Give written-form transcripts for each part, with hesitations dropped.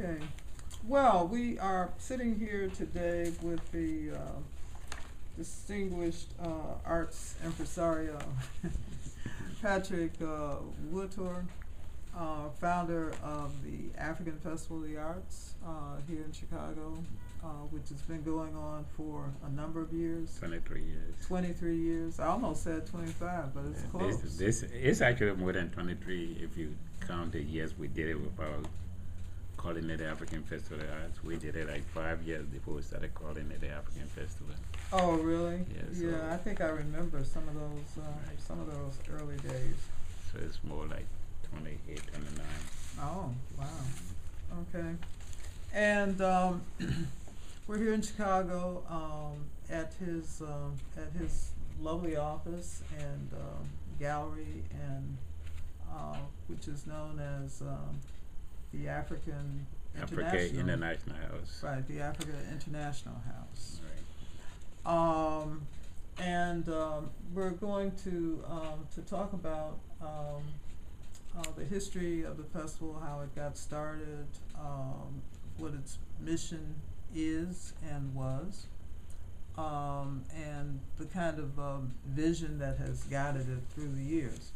Okay. Well, we are sitting here today with the distinguished arts impresario, Patrick Woodtor, founder of the African Festival of the Arts here in Chicago, which has been going on for a number of years. 23 years. 23 years. I almost said 25, but it's close. This is actually more than 23 if you count the years we did it without calling it the African Festival of the Arts. We did it like 5 years before we started calling it the African Festival. Oh, really? Yeah, Yeah, I think I remember some of those early days. So it's more like 28, 29. Oh, wow. Okay. And we're here in Chicago at his lovely office and gallery, and which is known as the African International House. Right, the Africa International House. Right. And we're going to talk about the history of the festival, how it got started, what its mission is and was, and the kind of vision that has guided it through the years.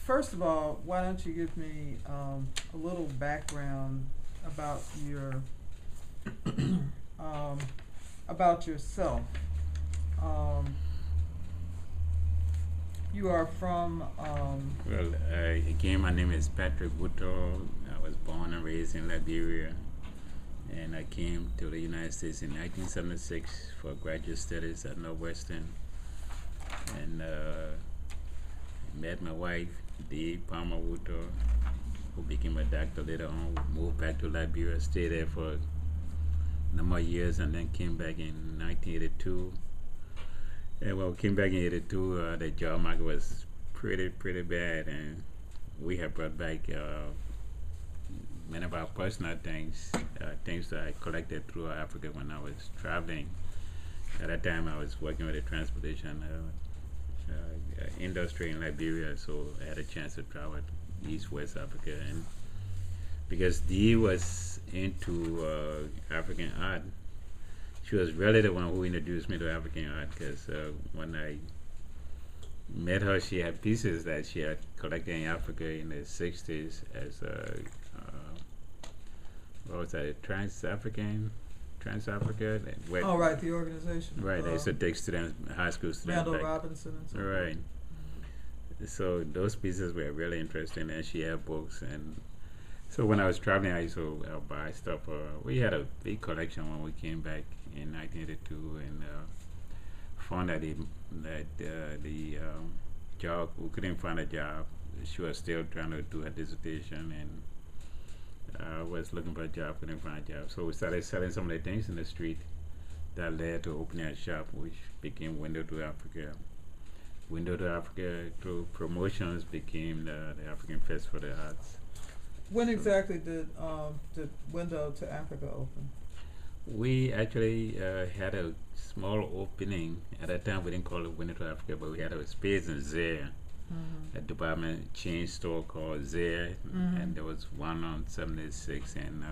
First of all, why don't you give me a little background about your about yourself. You are from Well, again, my name is Patrick Woodtor. I was born and raised in Liberia, and I came to the United States in 1976 for graduate studies at Northwestern, and met my wife, Dee Palmer Woodtor, who became a doctor later on. We moved back to Liberia, stayed there for a number of years, and then came back in 1982. And when we came back in 82, the job market was pretty bad, and we have brought back many of our personal things, things that I collected through Africa when I was traveling. At that time, I was working with the transportation industry in Liberia, so I had a chance to travel East West Africa. And because Dee was into African art, she was really the one who introduced me to African art, because when I met her, she had pieces that she had collected in Africa in the 60s as what was that, Trans-Africa? oh, right, the organization. Right, they used to take students, high school students. Randall Robinson and so forth. Right. So those pieces were really interesting, and she had books. And so when I was traveling, I used to buy stuff. We had a big collection when we came back in 1982, and found that the job, we couldn't find a job. She was still trying to do her dissertation, and was looking for a job, couldn't find a job. So we started selling some of the things in the street. That led to opening a shop, which became Window to Africa. Window to Africa, through promotions, became the African Festival of the Arts. When exactly did Window to Africa open? We actually had a small opening. At that time, we didn't call it Window to Africa, but we had a space in Zaire, a department chain store called Zaire, and there was one on 76 and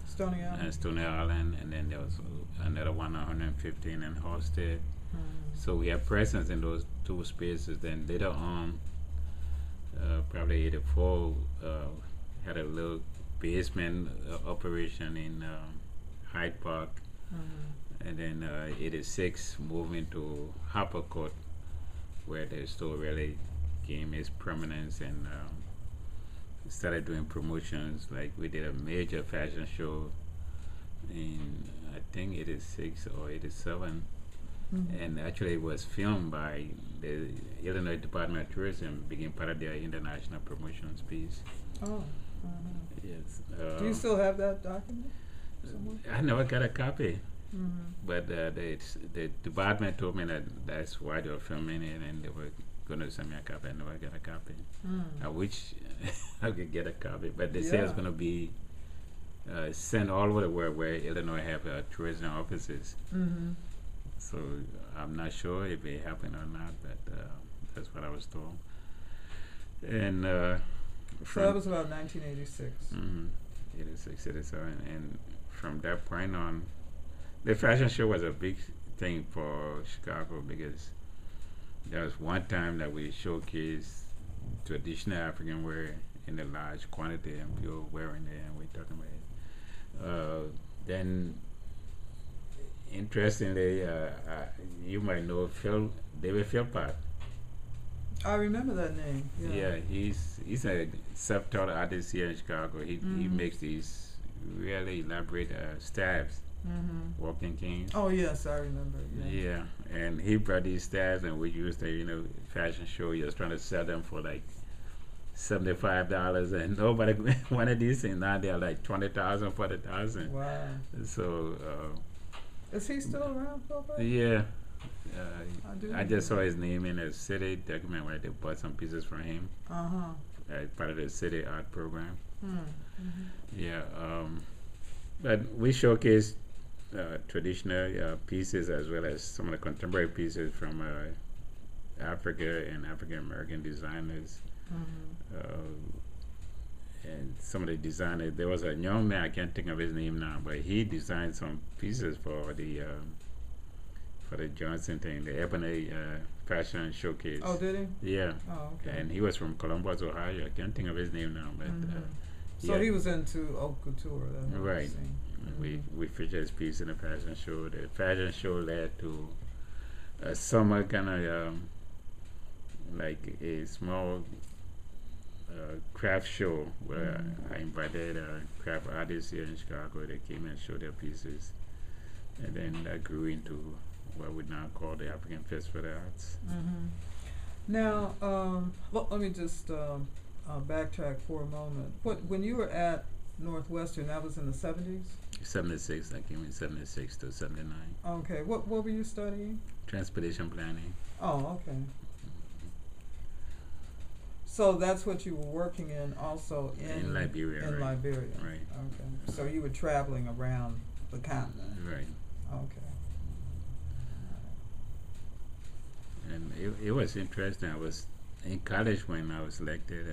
Stony Island. Island, and then there was another one on 115 in Halstead. So we have presence in those two spaces. Then later on, probably 84, had a little basement operation in Hyde Park, and then 86 moving to Harper Court, where the store really gained its prominence, and started doing promotions. Like we did a major fashion show in, I think, 86 or 87. And actually it was filmed by the Illinois Department of Tourism, became part of their international promotions piece. Oh. Yes. Do you still have that document somewhere? I never got a copy, but the department told me that that's why they were filming it, and they were going to send me a copy. I never got a copy. I wish I could get a copy, but they say it's going to be sent all over the world where Illinois have tourism offices. So I'm not sure if it happened or not, but that's what I was told. And So that was about 1986. 86, 87. And from that point on, the fashion show was a big thing for Chicago because there was one time that we showcased traditional African wear in a large quantity and people were wearing it and we're talking about it. Then, interestingly, you might know David Philpott. I remember that name. Yeah, he's a self-taught artist here in Chicago. He makes these really elaborate staves, walking canes. Oh yes, I remember. Yeah, and he brought these staves, and we used to, fashion show. He was trying to sell them for like $75, and nobody wanted these things. Now they're like $20,000, $40,000. Wow. So. Is he still around, Philpott? Yeah. I just saw his name in a city document where they bought some pieces from him. As part of the city art program. Yeah. But we showcased traditional pieces as well as some of the contemporary pieces from Africa and African American designers. And some of the designers, there was a young man, I can't think of his name now, but he designed some pieces for the Johnson thing, the Ebony Fashion Showcase. Oh, did he? Yeah. Oh, okay. And he was from Columbus, Ohio. I can't think of his name now, but so yeah. he was into haute couture. Then right. We featured his piece in the fashion show. The fashion show led to a summer kind of like a small craft show where I invited craft artists here in Chicago. They came and showed their pieces, and then that grew into what we now call the African Festival of the Arts. Now, let me just backtrack for a moment. When you were at Northwestern, that was in the 70s? 76. I came in 76 to 79. Okay. What were you studying? Transportation planning. Oh, okay. So that's what you were working in also in Liberia. In right. Liberia. Right. Okay. So you were traveling around the continent. Right. Okay. And it was interesting. I was in college when I was selected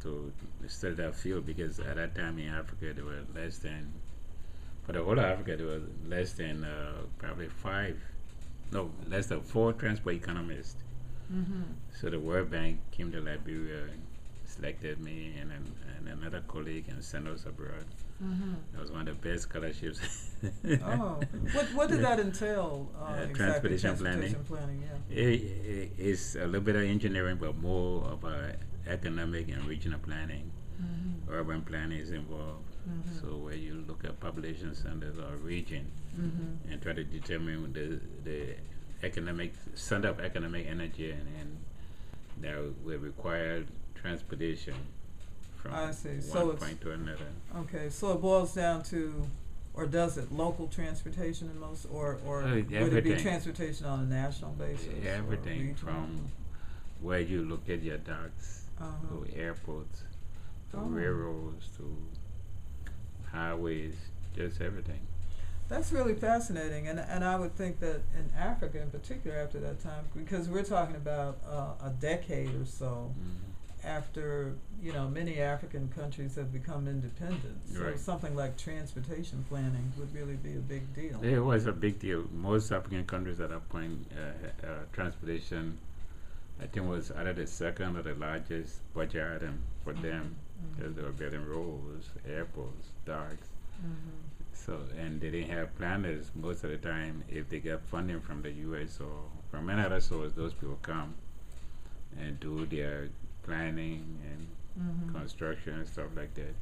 to study that field because at that time in Africa there were less than, for the whole of Africa there were less than probably less than 4 transport economists. So the World Bank came to Liberia and selected me and another colleague and sent us abroad. That was one of the best scholarships. Oh, what did that entail? Exactly? Transportation planning. Yeah. It's a little bit of engineering, but more of economic and regional planning. Urban planning is involved. So where you look at population centers or region and try to determine the economic center of economic energy and that will require transportation from one point to another. Okay, so it boils down to, or does it, local transportation in most, or would it be transportation on a national basis? Everything from where you look at your docks, to airports, to railroads, to highways, just everything. That's really fascinating, and I would think that in Africa in particular after that time, because we're talking about a decade or so after many African countries have become independent, so something like transportation planning would really be a big deal. It was a big deal. Most African countries at that point, transportation, I think, was either the second or the largest budget item for them, because they were building roads, airports, docks. So, and they didn't have planners most of the time. If they get funding from the U.S. or from any other source, those people come and do their planning and construction and stuff like that,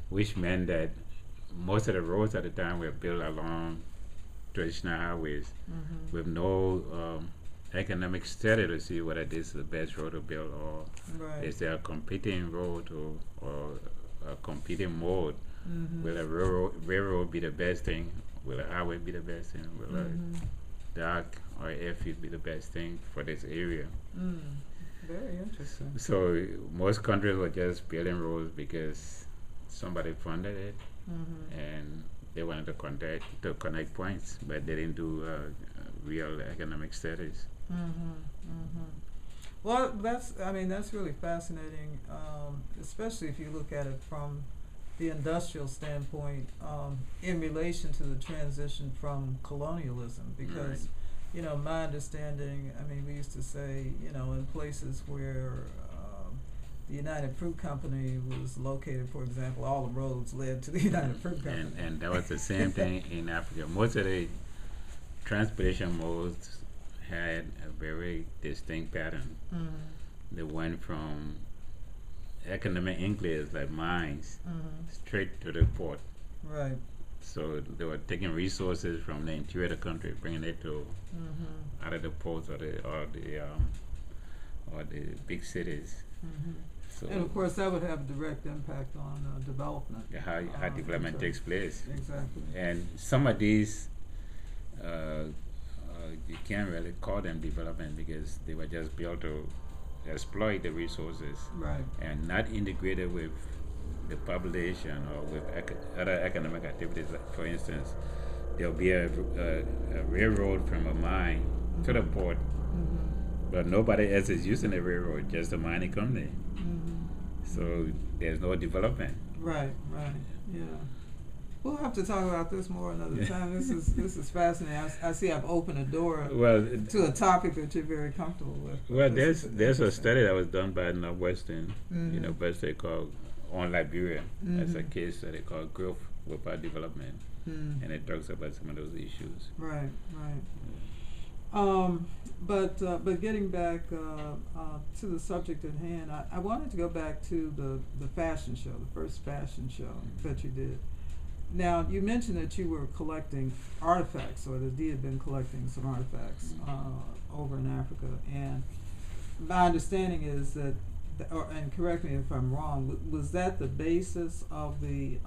which meant that most of the roads at the time were built along traditional highways with no economic study to see whether this is the best road to build or is there a competing road or a competing mode. Will a railroad be the best thing? Will a highway be the best thing? Will a dock or airfield be the best thing for this area? Very interesting. So most countries were just building roads because somebody funded it and they wanted to connect points, but they didn't do real economic studies. Well, that's really fascinating, especially if you look at it from the industrial standpoint, in relation to the transition from colonialism, because, my understanding, we used to say, in places where, the United Fruit Company was located, for example, all the roads led to the United Fruit Company. And that was the same thing in Africa. Most of the transportation modes had a very distinct pattern. They went from economic enclaves like mines straight to the port. Right. So they were taking resources from the interior of the country, bringing it to out of the ports or the big cities. So And of course, that would have a direct impact on development. how development takes place. Exactly. And some of these, you can't really call them development because they were just built to exploit the resources Right. and not integrated with the population or with other economic activities. Like, for instance, there'll be a railroad from a mine to the port, but nobody else is using the railroad, just the mining company. So there's no development. Right. Yeah. We'll have to talk about this more another time. This is fascinating. I see I've opened a door to a topic that you're very comfortable with. Well, there's a study that was done by Northwestern University called on Liberia. That's a case study called Growth Without Development, and it talks about some of those issues. Right. But getting back to the subject at hand, I wanted to go back to the fashion show, the first fashion show that you did. Now, you mentioned that you were collecting artifacts, or that you had been collecting some artifacts over in Africa, and my understanding is that, and correct me if I'm wrong, was that the basis of the,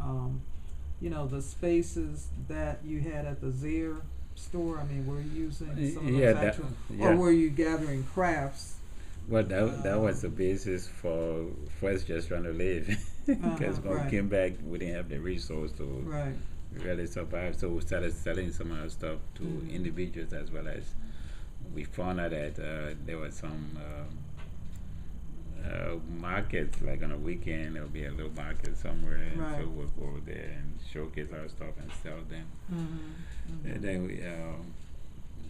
the spaces that you had at the Zaire store? Were you using some of those actual, or were you gathering crafts? Well, that was the basis for us just trying to live. Because when we came back, we didn't have the resource to really survive. So we started selling some of our stuff to individuals, as well as we found out that there was some markets, like on a weekend, there'll be a little market somewhere, and so we'll go over there and showcase our stuff and sell them. And then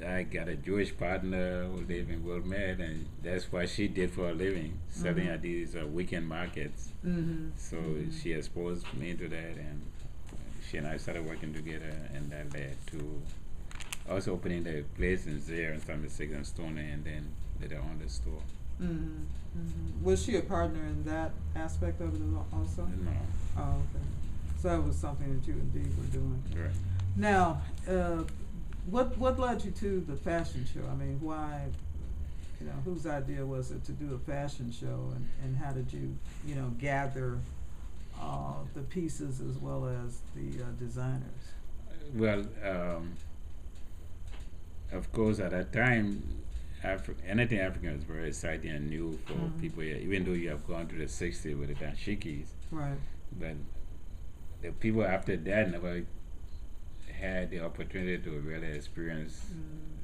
I got a Jewish partner who lived in Wilmette, and that's what she did for a living, selling at these weekend markets. So she exposed me to that, and she and I started working together, and that led to us opening the place in Zaire and 76 and Stony, and then later on the store. Was she a partner in that aspect of it also? No. Oh, okay. So that was something that you indeed were doing. Right. Now, what led you to the fashion show? Why, whose idea was it to do a fashion show, and how did you, gather the pieces as well as the designers? Well, of course, at that time, anything African was very exciting and new for people here, even though you have gone to the 60s with the dashikis. Right. But the people after that never had the opportunity to really experience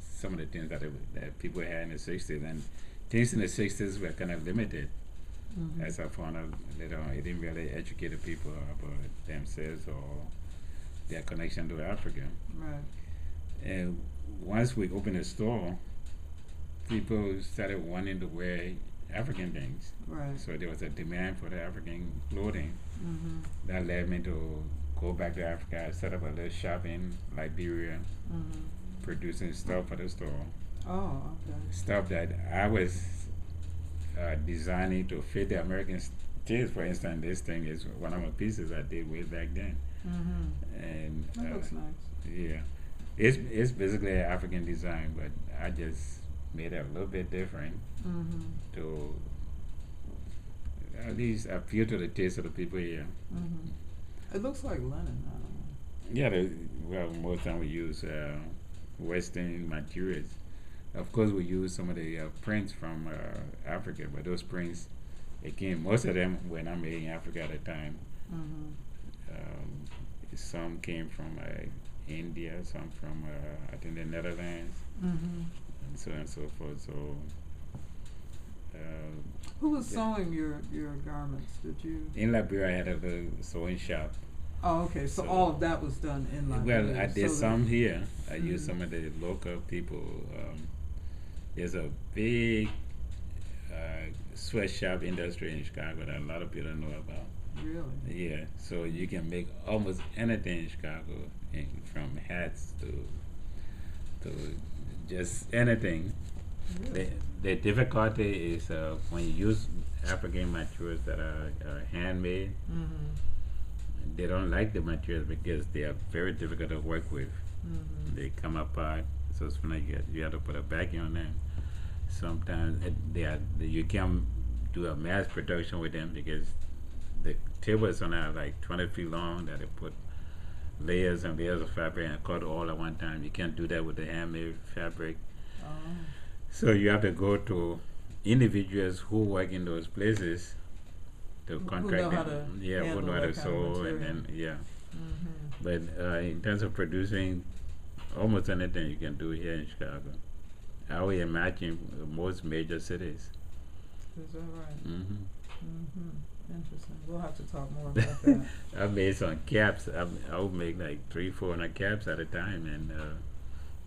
some of the things that people had in the 60s. And things in the 60s were kind of limited. As I found out later on, it didn't really educate the people about themselves or their connection to Africa. Right. And once we opened the store, people started wanting to wear African things. Right. So there was a demand for the African clothing. That led me to go back to Africa. I set up a little shop in Liberia, producing stuff for the store. Oh, okay. Stuff that I was designing to fit the American taste. For instance, this thing is one of my pieces I did way back then. And that looks nice. Yeah, it's basically an African design, but I just made it a little bit different to at least appeal to the taste of the people here. It looks like linen. I don't know. Yeah, well, most time we use Western materials. Of course, we use some of the prints from Africa, but those prints, again, most of them were not made in Africa at the time. Some came from India, some from I think the Netherlands, and so on and so forth. So Who was yeah. sewing your garments? Did you? In Liberia, I had a little sewing shop. Oh, okay. So all of that was done in Liberia. Well, I did so some here. I used Mhm. some of the local people. There's a big sweatshop industry in Chicago that a lot of people don't know about. Really? Yeah, so you can make almost anything in Chicago, from hats to just anything. Really? The difficulty is when you use African materials that are handmade, Mm-hmm. they don't like the materials because they are very difficult to work with. Mm-hmm. They come apart, so it's when you have to put a backing on them. Sometimes you can't do a mass production with them because the tables are now like 20 feet long that they put layers and layers of fabric and cut all at one time. You can't do that with the handmade fabric. Oh. So you have to go to individuals who work in those places to Who contract know how them. to Yeah, who handle know how to that kind of sew and material. then yeah. Mm-hmm. But in terms of producing almost anything you can do here in Chicago. I would imagine most major cities. Is that right? Mm-hmm. Mm-hmm. Interesting. We'll have to talk more about that. I made some caps. I would make like 300-400 caps at a time, and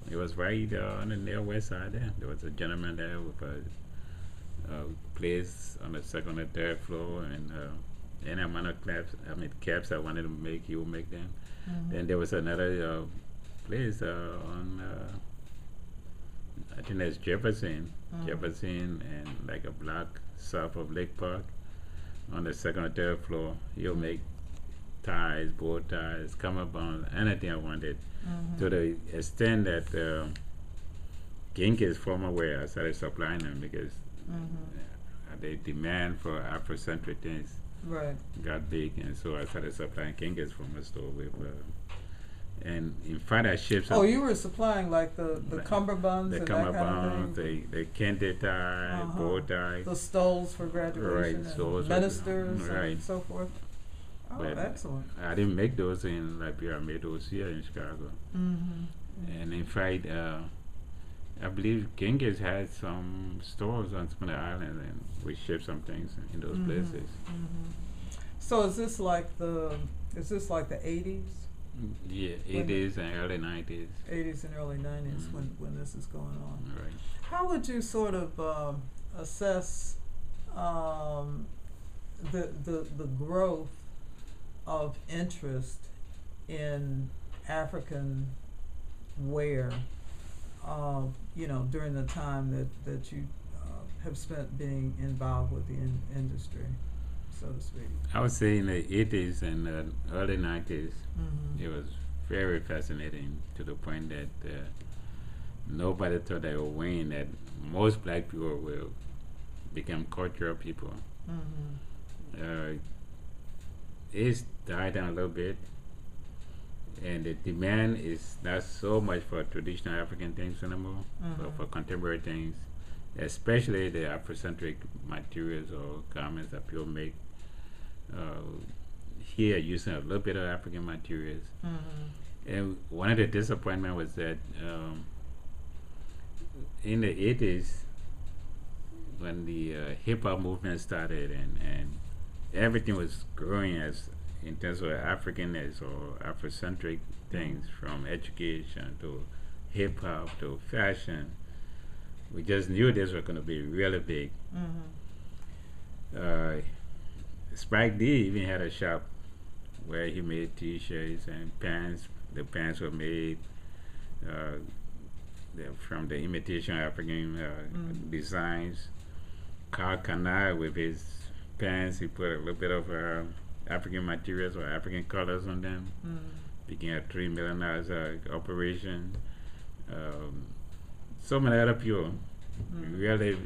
it was right on the near west side there. There was a gentleman there with a place on the second or third floor, and any amount of caps I wanted to make, he would make them. Mm-hmm. Then there was another place on, I think that's Jefferson, Mm. Jefferson, and like a block south of Lake Park. On the second or third floor, he'll make ties, bow ties, cummerbunds, anything I wanted. Mm-hmm. To the extent that Genghis former wear, I started supplying them because Mm-hmm. the demand for Afrocentric things Right. got big, and so I started supplying Genghis from a store with. And in fact, I shipped some. Oh, you were supplying like the cummerbunds The and that kind of cummerbunds, thing? the kente tie, Uh-huh. bow tie. The stoles for graduation, Right, and stoles, ministers, right. and so forth. Oh, But excellent. I didn't make those in Liberia. I made those here in Chicago. Mm-hmm. And in fact, I believe Genghis had some stores on some of the islands, and we shipped some things in those Mm-hmm. places. Mm-hmm. So is this like the 80s? Yeah, When- 80s and early 90s. 80s and early 90s Mhm. when this is going on. Right. How would you sort of assess the growth of interest in African wear, during the time that you have spent being involved with the industry, so to speak? I would say in the 80s and early 90s, Mm-hmm. it was very fascinating to the point that nobody thought they were winning, that most black people will become cultural people. Mm-hmm. It's died down a little bit, and the demand is not so much for traditional African things anymore, but Mhm. for contemporary things, especially the Afrocentric materials or garments that people make here using a little bit of African materials. Mm-hmm. And one of the disappointments was that in the 80s, when the hip hop movement started and everything was growing as in terms of Africanness or Afrocentric things, from education to hip hop to fashion, we just knew this was going to be really big. Mm-hmm. Spike Lee even had a shop where he made T-shirts and pants. The pants were made from the imitation African designs. Carl Kanai, with his pants, he put a little bit of African materials or African colors on them. Mm-hmm. Became a $3 million operation. So many other people Mm-hmm. really.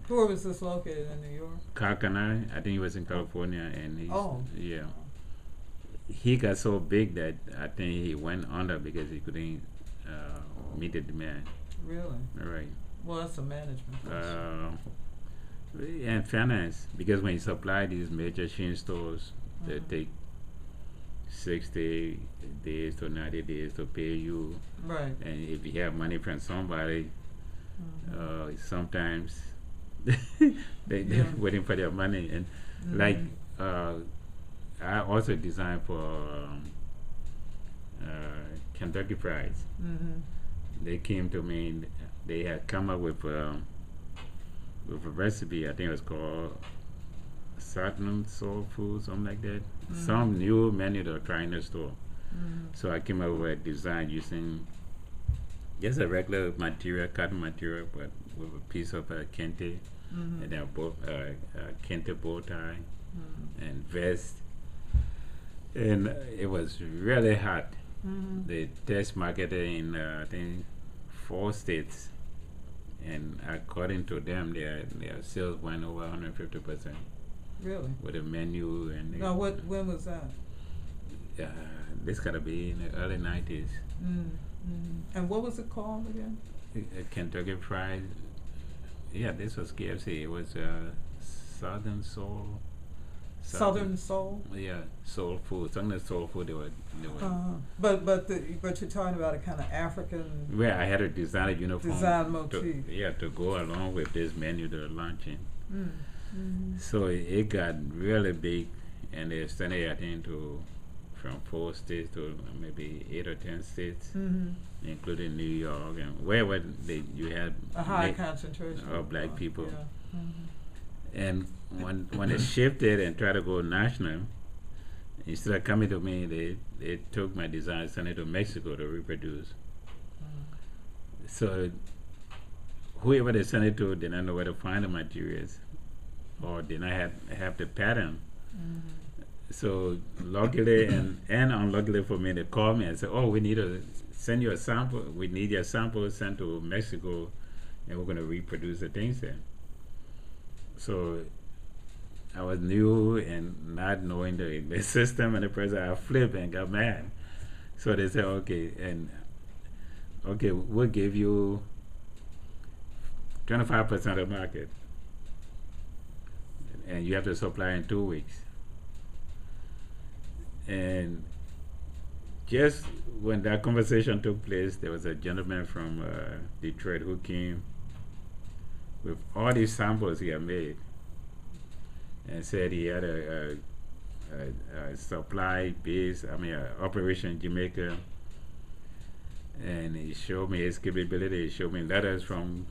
Where was this located in New York? Carl Kanai, I think he was in California, and Oh. he got so big that I think he went under because he couldn't meet the demand. Really? Right. Well, that's a management question. And finance, because when you supply these major chain stores, they Mhm. take 60 days to 90 days to pay you. Right. And if you have money from somebody, Mhm. sometimes they're Yeah. waiting for their money. And like, I also designed for Kentucky Fries. Mm-hmm. They came to me, and they had come up with a recipe. I think it was called Southern Soul Food, something like that. Some new menu they were trying in the store. So I came up with a design using just a regular material, cotton material, but with a piece of kente, and then kente bow tie and vest. And it was really hot. They test marketed in, I think, 4 states. And according to them, their sales went over 150% Really? with the menu. And Now, when was that? This got to be in the early 90s. And what was it called again? Kentucky Fried. Yeah, this was KFC. It was Southern Soul. Southern Soul? Yeah, soul food. Something like soul food they were. But you're talking about a kind of African Where I had to design a uniform. design motif. To go along with this menu they were launching. So it got really big, and they extended it, I think, from 4 states to maybe 8 or 10 states, including New York and wherever you had A high concentration of black people. Yeah. And when it shifted and tried to go national, instead of coming to me, they took my design and sent it to Mexico to reproduce. So whoever they sent it to did not know where to find the materials, or did not have the pattern. So luckily and unluckily for me, they called me and said, "Oh, we need to send you a sample. We need your sample sent to Mexico, and we're going to reproduce the things there." So I was new and not knowing the system and the person. I flipped and got mad. So they said, "Okay, we'll give you 25% of the market, and you have to supply in 2 weeks." And just when that conversation took place, there was a gentleman from Detroit who came with all these samples he had made and said he had a supply base, operation in Jamaica. And he showed me his capability. He showed me letters from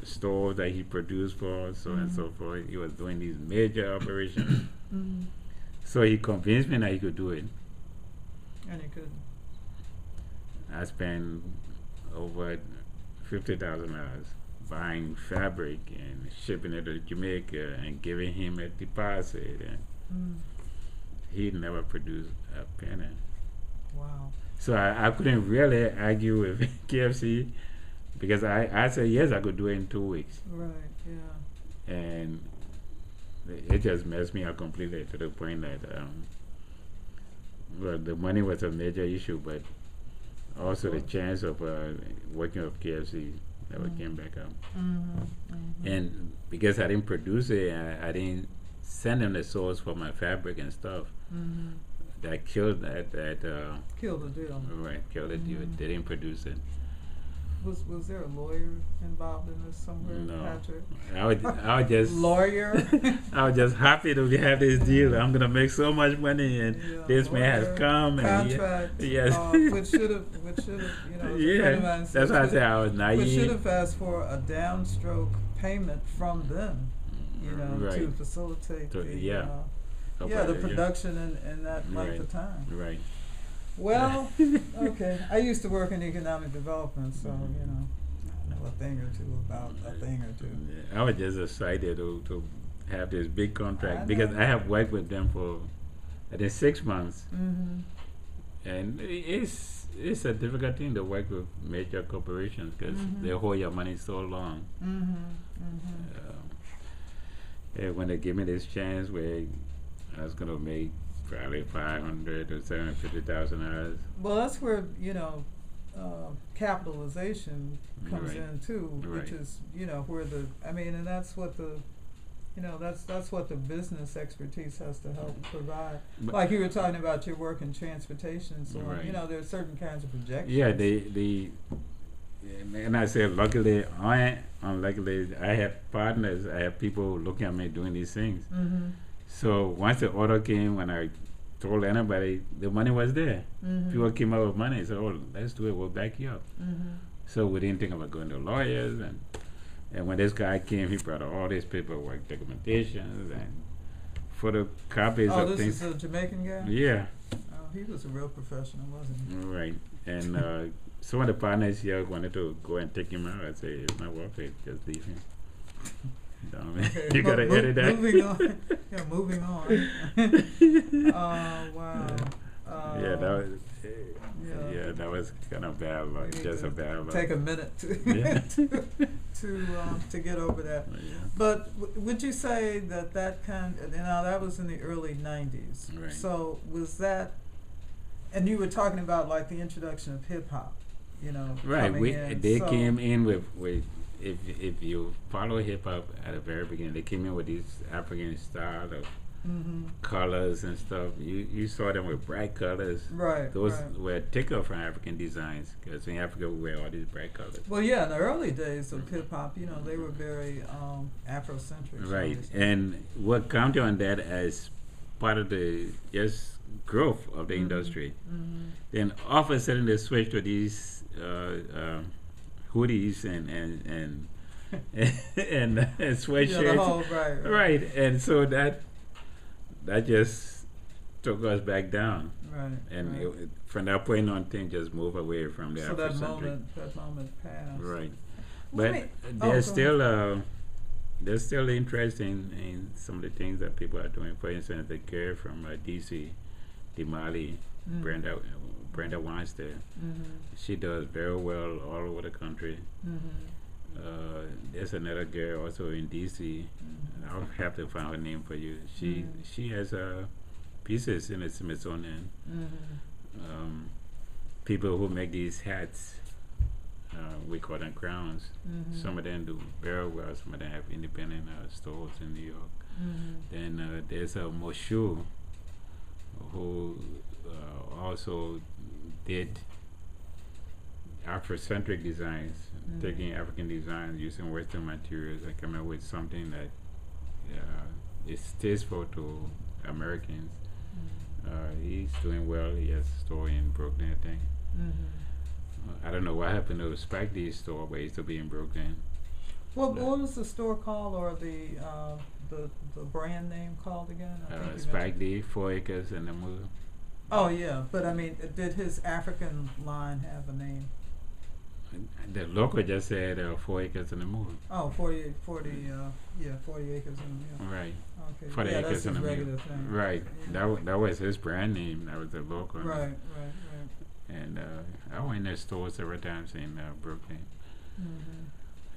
stores that he produced for, so and so forth. He was doing these major operations. So he convinced me that he could do it. And you could. I spent over $50,000 buying fabric and shipping it to Jamaica and giving him a deposit. And he never produced a penny. Wow. So I couldn't really argue with KFC because I said, yes, I could do it in 2 weeks. Right, yeah. And it just messed me up completely to the point that, well, the money was a major issue, but also the chance of working with KFC never came back up. And because I didn't produce it, I didn't send them the source for my fabric and stuff. That killed that. Killed the deal. Right, killed the deal. They didn't produce it. Was there a lawyer involved in this somewhere, No. Patrick? I was just Lawyer? I was just happy to have this deal. I'm gonna make so much money, and this man has come. Contract. And yes. Which should have, Yeah, that's why I said I was naive. We should have asked for a downstroke payment from them, Right. to facilitate the Okay, production in that length of time. Right. Well, okay. I used to work in economic development, so I know a thing or two about a thing or two. I was just excited to have this big contract I because know. I have worked with them for I think 6 months, and it's a difficult thing to work with major corporations because they hold your money so long. And when they give me this chance where I was gonna make probably $500,000 to $750,000. Well, that's where capitalization comes Right. in too, which Right. is where and that's what the that's what the business expertise has to help provide. But- Like you were talking about your work in transportation, so Right. there are certain kinds of projections. Yeah, the and I said, luckily, unluckily, I have partners. I have people looking at me doing these things. Mm-hmm. So once the order came, when I told anybody, the money was there. Mm-hmm. People came up with money. So, oh, let's do it. We'll back you up. Mm-hmm. So we didn't think about going to lawyers. And when this guy came, he brought all this paperwork, documentations, and photocopies Oh, of this things. is a Jamaican guy? Yeah, Oh, he was a real professional, wasn't he? right. And some of the partners here wanted to go and take him out. I said, it's not worth it. Just leave him. Okay, You gotta edit that. Moving on. Yeah, moving on. Oh, wow. Yeah, that was. yeah. Yeah, that was kind of bad luck. We need Just to a bad luck. Take a minute to Yeah. to get over that. Yeah. But would you say that kind of, now that was in the early 90s. Right. So was that, and you were talking about like the introduction of hip hop, you know, Right. coming in. They So- came in with if you follow hip hop at the very beginning, they came in with these African style of Mhm. colors and stuff. You saw them with bright colors. Right. Those right. were takeoff from African designs because in Africa we wear all these bright colors. Well, yeah, in the early days of hip hop, you know, they were very Afrocentric. shall Right. we say. And what counted on that as part of the just growth of the Mhm. industry. Mhm. Then all of a sudden they switched to these hoodies and sweatshirts. Yeah, the whole, right. Right, and so that just took us back down, Right. and right. from that point on, things just moved away from the So that Afrocentric. moment passed. Right, Let but me- there's go there's still interest in some of the things that people are doing. For instance, the girl from DC, Dimali, Mm. Brenda Weinstein, Mhm. she does very well all over the country. Mhm. There's another girl also in DC. Mhm. I'll have to find her name for you. Mm. She has pieces in the Smithsonian. Mhm. People who make these hats, we call them crowns. Mhm. Some of them do very well. Some of them have independent stores in New York. Mhm. Then there's a Moshu who also did Afrocentric designs, Mhm. taking African designs using Western materials and coming up with something that is tasteful to Americans. He's doing well. He has a store in Brooklyn, I think. Mhm. I don't know what happened to Spike Lee's store, but he used to be in Brooklyn. What No. was the store called, or the brand name called again? I think you Spike mentioned- Lee, 4 Acres and the Move. Oh yeah, but I mean, did his African line have a name? The local just said 4 Acres and the Move. Oh, 40 acres in the mill. Right. Okay. 40 yeah, acres that's his in the regular mill. thing. Right. Yeah. That was his brand name. That was the local. Right. And I went in their store several times in Brooklyn. Mhm.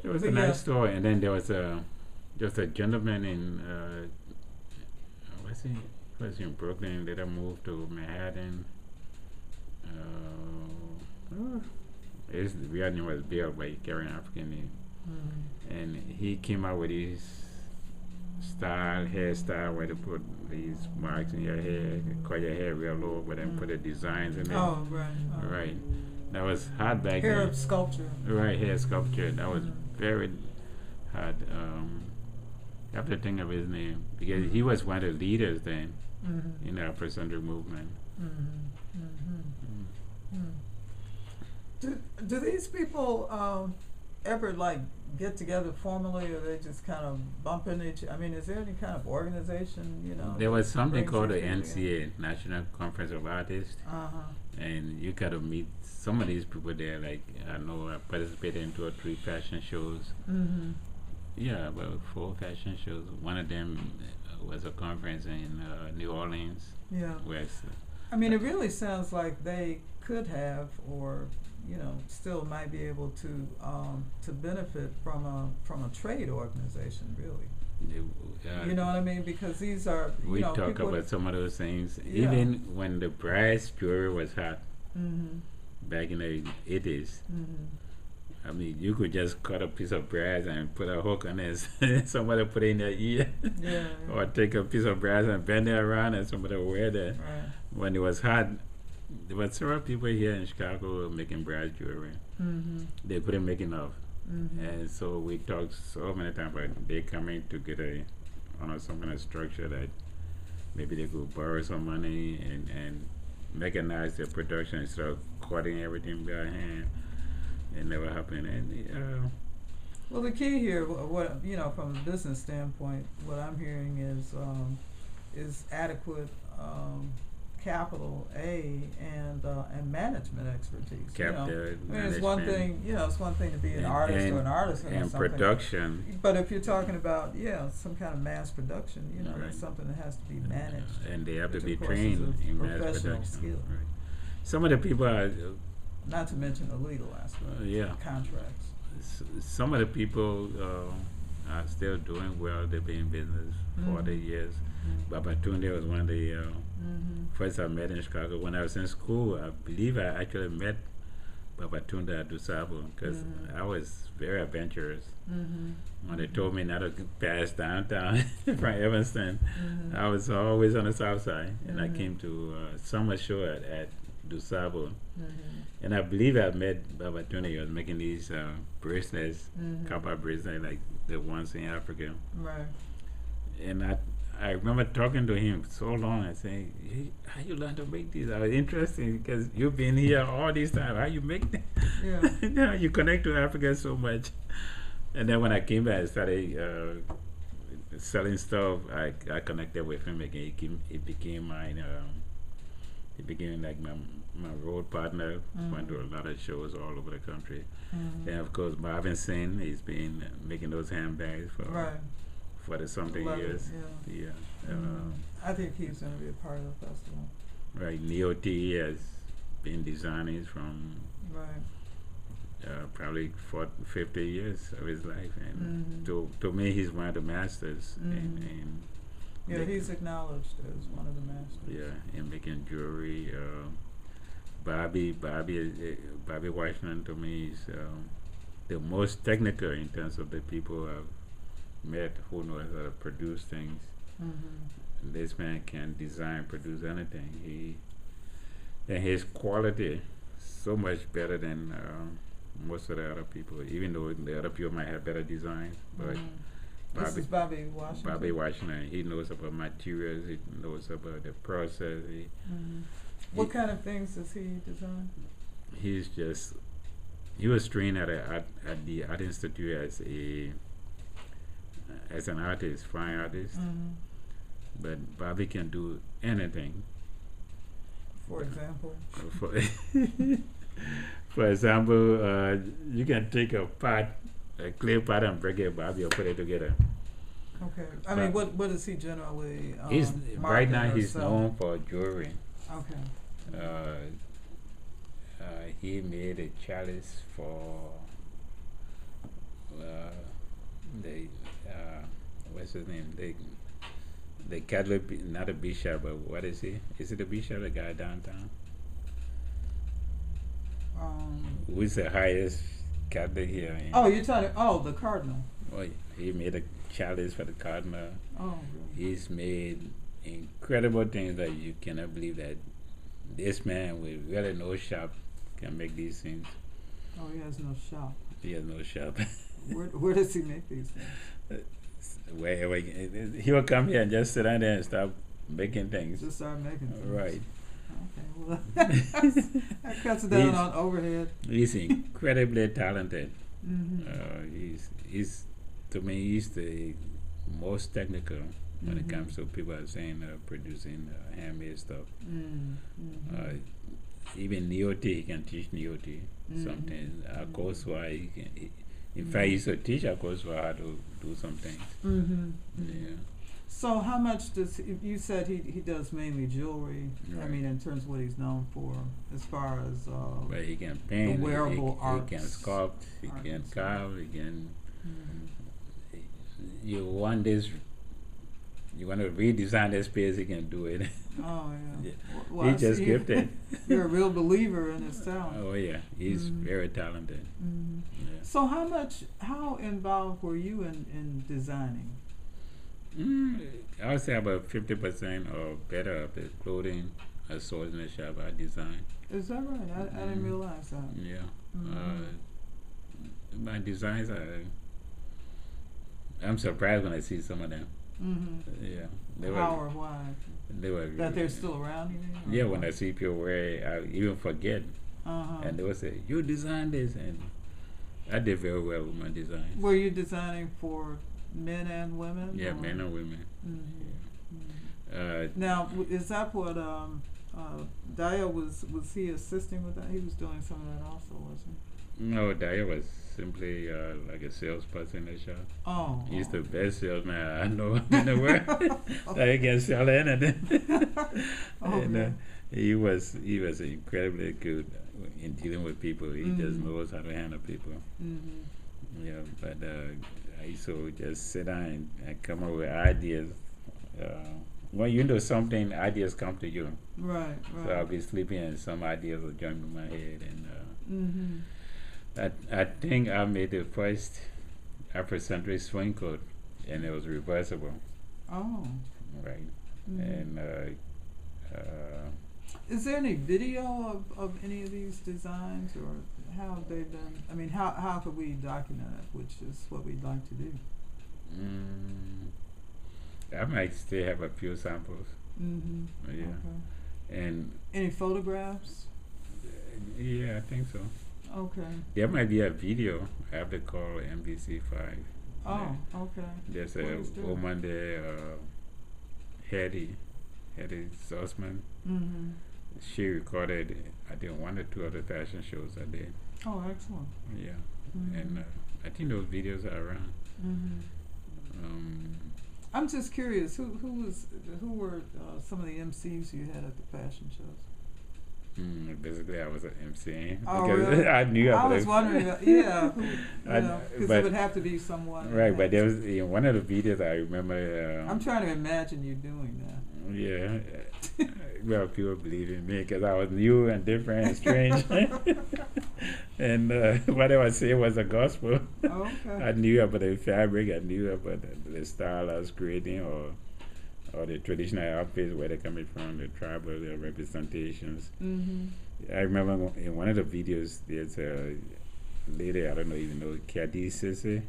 It was a But nice yeah. store. And then there was a gentleman in he was in Brooklyn. Later moved to Manhattan. His real name was Bill, but he carried an African name. Mhm. And he came out with his hairstyle where they put these marks in your hair, cut your hair real low, but then put the designs in it. Oh, right. Oh. Right. That was hard back Hair then. of sculpture. Right, hair sculpture. That was Mhm. very hard. I have to think of his name because he was one of the leaders then Mhm. in the Afrocentric movement. Mhm. Mhm. Mm. Do these people ever like get together formally, or they just kind of bump into each? I mean, is there any kind of organization, you know? There was that something brings called the these people together? NCA, National Conference of Artists, Uh-huh. and you got to meet some of these people there. Like I know I participated in 2 or 3 fashion shows. Mhm. Yeah, about 4 fashion shows. One of them was a conference in New Orleans, Yeah. West. I mean, it really sounds like they could have, or still might be able to benefit from a trade organization, really. You know what I mean? Because these are We talk people. about some of those things. Yeah. Even when the brass jewelry was hot Mhm. back in the 80s, Mhm. I mean, you could just cut a piece of brass and put a hook on it. Somebody put it in their ear. Yeah. Or take a piece of brass and bend it around and somebody would wear that. Right. When it was hot, There were several people here in Chicago making brass jewelry. Mm-hmm. They couldn't make enough. Mm-hmm. And so we talked so many times about they coming to get some kind of structure that maybe they could borrow some money and mechanize their production instead of cutting everything by hand. It never happened. And Well, the key here, what you know, from a business standpoint, what I'm hearing is adequate capital and management expertise. capital I mean, it's one thing. It's one thing to be an artist or an artisan or and something. production. But if you're talking about some kind of mass production, Right. that's something that has to be managed. And they have to which be of course is trained a in mass professional production. skill. Right. Some of the people are, Not to mention the legal aspect, yeah. contracts. Some of the people are still doing well. They've been in business 40 years. Mm-hmm. Babatunde was one of the Mm-hmm. first I met in Chicago. When I was in school, I believe I actually met Babatunde at Dusabo because I was very adventurous. Mm-hmm. When they told me not to pass downtown from Evanston, I was always on the south side. And I came to Summer Show at Dusabo. Mm-hmm. And I believe I met Babatunde. He was making these bracelets, copper bracelets like the ones in Africa. Right. And I remember talking to him so long and saying, hey, how you learn to make these? I was interested because you've been here all this time. How you make them? Yeah. You connect to Africa so much. And then when I came back, I started selling stuff. I connected with him again. It became my he became like my road partner. Went to a lot of shows all over the country. Then of course Marvin Sin, he's been making those handbags for Right. for the something Love it, years. yeah. Yeah. I think he's going to be a part of the festival. Right. Neo T has been designing from Right. probably 50 years of his life, and to me, he's one of the masters in Yeah, he's acknowledged as one of the masters. yeah, in making jewelry. Bobby Washington to me is the most technical in terms of the people I've met who knows how to produce things. This man can design, produce anything. And his quality so much better than most of the other people, even though the other people might have better designs. But This is Bobby Washington. Bobby Washington, he knows about materials, he knows about the process. What kind of things does he design? He was trained at the Art Institute as an artist, fine artist. But Bobby can do anything. For example? For example, you can take a clay pot and break it, Bobby, or put it together. Okay. I mean, what does he generally right now he's sell? known for jewelry. Okay. He made a chalice for the what's his name? The Catholic, not a bishop, but what is he? Is it a bishop, the guy downtown? Who's the highest Catholic here? You're talking. The cardinal. Well, he made a chalice for the cardinal. Oh. He's made incredible things that you cannot believe that this man with really no shop can make these things. Oh, he has no shop. He has no shop. Where does he make these things? Where he will come here and just sit down there and start making things. Just start making things. Right. Okay, well, that cuts down on overhead. He's incredibly talented. He's to me, he's the most technical when it comes to people are saying producing handmade stuff. Even Neo-T, he can teach Neo-T something. Our coursework, he can. In fact, he used to teach our coursework how to do some things. Yeah. So how much does you said he does mainly jewelry? Right. I mean, in terms of what he's known for, as far as but he can paint, the wearable arts, he can sculpt, he can carve, he can. You want to redesign this space, he can do it. Oh yeah. Well, he's just gifted. You're a real believer in his talent. Oh yeah, he's very talented. Yeah. So how involved were you in designing? I would say about 50% or better of the clothing a stores in the shop I designed. Is that right? I didn't realize that. Yeah. Mm-hmm. My designs are. I'm surprised when I see some of them. Mm-hmm. Yeah. How or why? They were. That they're still around, you mean? Yeah, when I see people wear it, I even forget. And they would say, "You designed this," and I did very well with my designs. Were you designing for men and women? Yeah, or? men and women. Mm-hmm. Yeah. Mm-hmm. Now, is that what Dio was he assisting with that? He was doing some of that also, wasn't he? No, Daya was simply like a salesperson in the shop. Oh. He's the best salesman I know in the world. I can sell anything. And he was incredibly good in dealing with people. He just knows how to handle people. Mm-hmm. Yeah, but I used to just sit down and come up with ideas. When you know something, ideas come to you. Right. So I'll be sleeping and some ideas will jump in my head. And I think I made the first Afrocentric swing coat, and it was reversible. Oh. Right. Mm-hmm. And is there any video of any of these designs, or how have they been? I mean, how could we document it, which is what we'd like to do? I might still have a few samples. Mm-hmm. Yeah. Okay. And any photographs? Yeah, I think so. Okay. There might be a video. I have to call NBC5. Oh, okay. There's a woman there, Hetty Sussman. Mm-hmm. She recorded, I think, 1 or 2 other fashion shows I did. Oh, excellent. Yeah. Mm-hmm. And I think those videos are around. Mm-hmm. I'm just curious, who were some of the MCs you had at the fashion shows? Basically, I was an MC. Oh, because really? I knew I was wondering, yeah, because it would have to be someone. Right, but there was in one of the videos I remember. I'm trying to imagine you doing that. Yeah, well, people believe in me because I was new and different and strange, and what I was saying was the gospel. Okay. I knew about the fabric, I knew about the style I was creating, or the traditional outfits, where they're coming from, the tribal representations. Mm-hmm. I remember in one of the videos, there's a lady, I don't know even know, Kadi Sisse.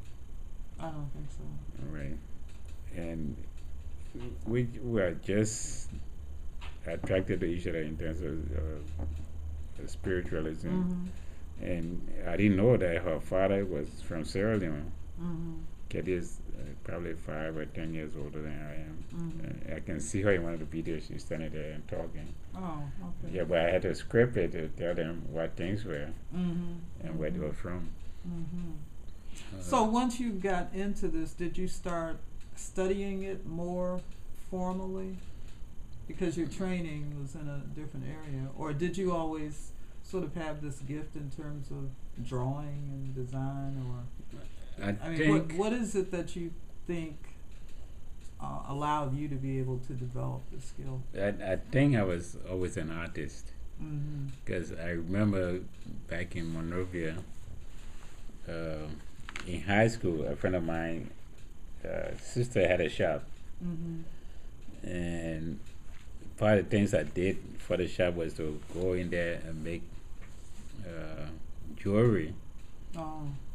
I don't think so. Right. And we were just attracted to each other in terms of spiritualism. Mm-hmm. And I didn't know that her father was from Sierra Leone. Mm-hmm. Kadi is probably 5 or 10 years older than I am. Mm-hmm. I can see her in one of the videos. She's standing there and talking. Oh, okay. Yeah, but I had to script it to tell them what things were and where they Mm-hmm. were from. Mm-hmm. So once you got into this, did you start studying it more formally? Because your training was in a different area, or did you always sort of have this gift in terms of drawing and design, or? I mean, what is it that you think allowed you to be able to develop the skill? I think I was always an artist, because I remember back in Monrovia, in high school, a friend of mine, sister had a shop, and part of the things I did for the shop was to go in there and make jewelry.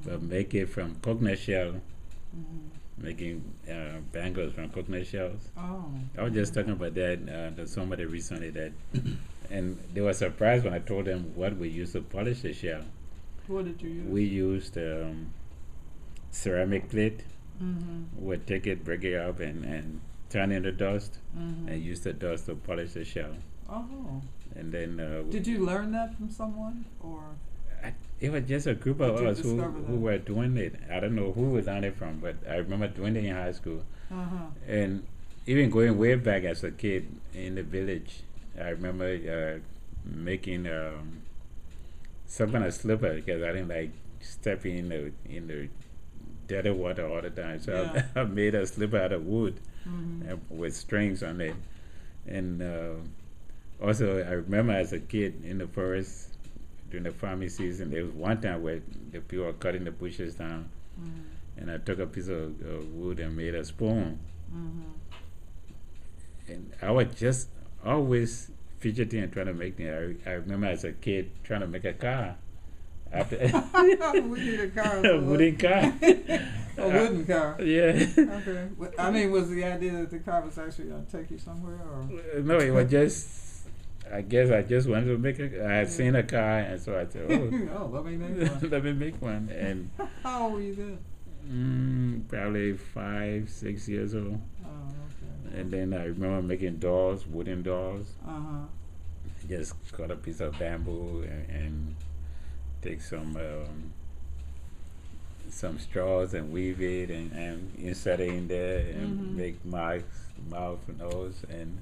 But make it from coconut shell, making bangles from coconut shells. I was just talking about that to somebody recently, that and they were surprised when I told them what we used to polish the shell. What did you use? We used ceramic plate. We'd take it, break it up, and turn it into dust, and use the dust to polish the shell. Oh. And then did you learn that from someone, or? It was just a group of us who were doing it. I don't know who we learned it from, but I remember doing it in high school. And even going way back as a kid in the village, I remember making some kind of slipper, because I didn't like stepping in the dirty water all the time. So I made a slipper out of wood with strings on it. And also, I remember as a kid in the forest, during the farming season, there was one time where the people were cutting the bushes down, and I took a piece of wood and made a spoon. And I was just always fidgeting and trying to make things. I remember as a kid trying to make a car. After We need a car. a wooden car. A wooden car. Yeah. Okay. I mean, was the idea that the car was actually going to take you somewhere, or? No, it was just. I guess I just wanted to make a. I had seen a car, and so I said, "Oh, Oh, let me make one. let me make one." And How old were you then? probably 5, 6 years old. Oh, okay. And then I remember making dolls, wooden dolls. Uh-huh. Just cut a piece of bamboo and take some straws and weave it and insert it in there and make mouth, nose, and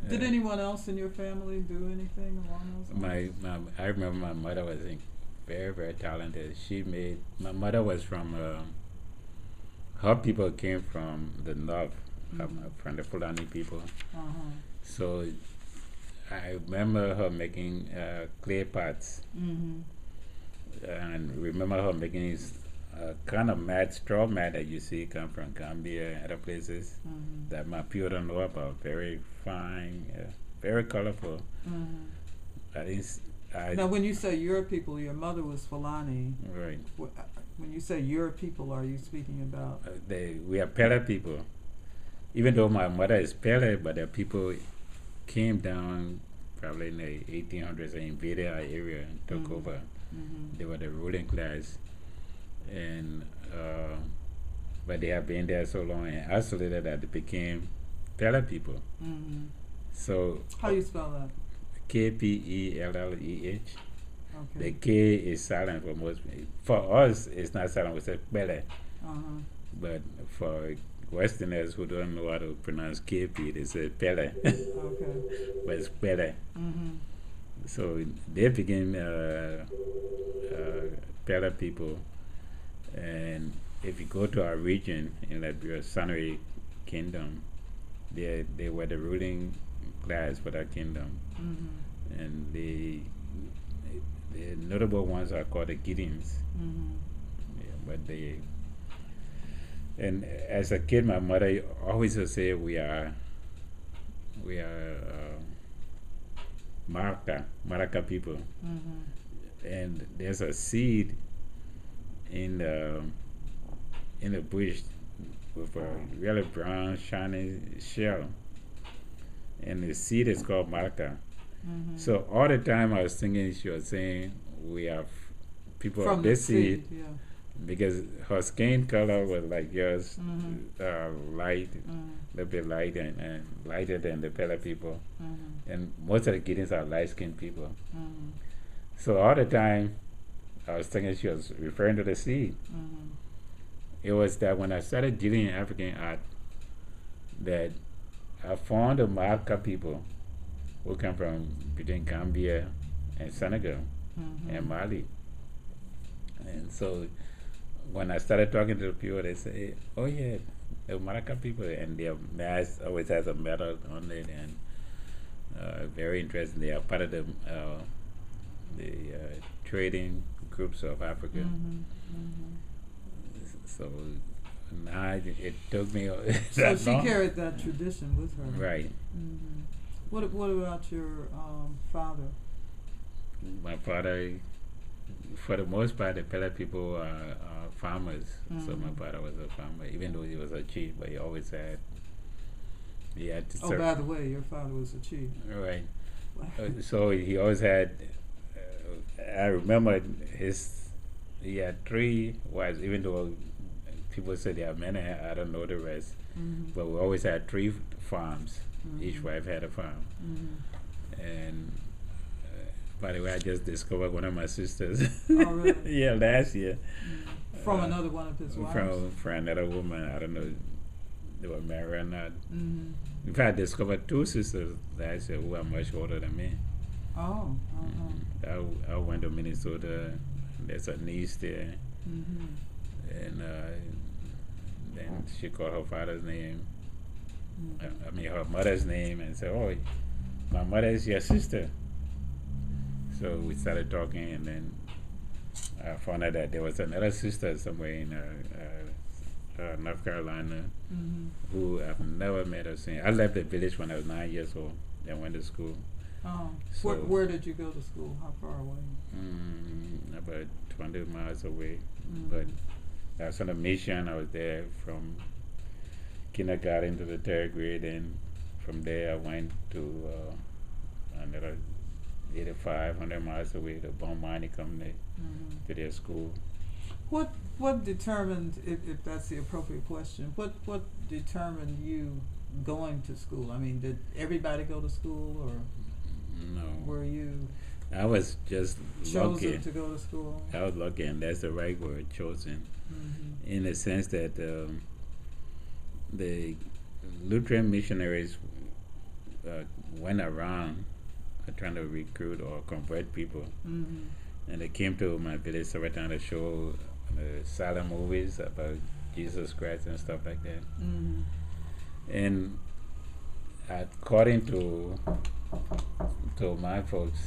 Did anyone else in your family do anything along those lines? I remember my mother was very, very talented. My mother was from her people came from the north, from the Fulani people. Uh-huh. So I remember her making clay pots. And remember her making this kind of mat, straw mat that you see come from Gambia and other places that my people don't know about. Very fine, very colorful. Now, when you say your people, your mother was Fulani. Right. When you say your people, are you speaking about? We are Pele people. Even though my mother is Pele, but the people came down probably in the 1800s and invaded our area and took over. They were the ruling class, and but they have been there so long and isolated that they became Pele people. So How you spell that? Kpelleh. Okay. The K is silent for most. For us, it's not silent. We say Pele, but for Westerners who don't know how to pronounce KP, they say Pele. Okay. But it's Pele. So they became Pele people, and if you go to our region in Liberia, Sanoi Kingdom, they were the ruling class for that kingdom, and the notable ones are called the Gideons. And as a kid, my mother always would say we are Maraca people. And there's a seed in the bush with a really brown, shiny shell, and the seed is called Maraca. So all the time I was thinking she was saying we are people From of the this seed, yeah. because her skin color was like yours, light, a little bit light and lighter than the Pele people. And most of the Gideons are light-skinned people. So all the time, I was thinking she was referring to the seed. It was that when I started dealing in African art, that I found the Malka people who come from between Gambia and Senegal and Mali. And so when I started talking to the people, they say, "Oh yeah, the Malaka people," and their mask always has a medal on it, and very interesting. They are part of the trading groups of Africa. So now it took me So she long. carried that tradition with her. Right. What about your father? My father, for the most part, the Pele people are farmers. So my father was a farmer, even though he was a chief, but he had to Oh, serve. by the way, your father was a chief. Right. So he always had, I remember he had 3 wives, even though people say there are many, I don't know the rest. But we always had 3 farms. Each wife had a farm. And by the way, I just discovered one of my sisters. Oh, really? Yeah, last year. From another one of his wives? From another woman. I don't know if they were married or not. In fact, I discovered 2 sisters last year who are much older than me. Oh. I went to Minnesota. There's a niece there. And then she called her father's name. I mean, her mother's name, and said, "Oh, my mother is your sister." So we started talking, and then I found out that there was another sister somewhere in North Carolina who I've never met her since. I left the village when I was 9 years old. that went to school. Oh, So- where did you go to school? How far away? About 20 miles away. Mm. But I was on a mission. I was there from kindergarten to the third grade, and from there I went to another 500 miles away to Bon Mining Company Mhm. to their school. What determined, if that's the appropriate question, what determined you going to school? I mean, did everybody go to school, or No, were you I was just chosen lucky. to go to school? I was lucky, and that's the right word, chosen, Mhm. in the sense that the Lutheran missionaries went around trying to recruit or convert people, Mhm. and they came to my village several times to show silent movies about Jesus Christ and stuff like that. Mhm. And according to my folks,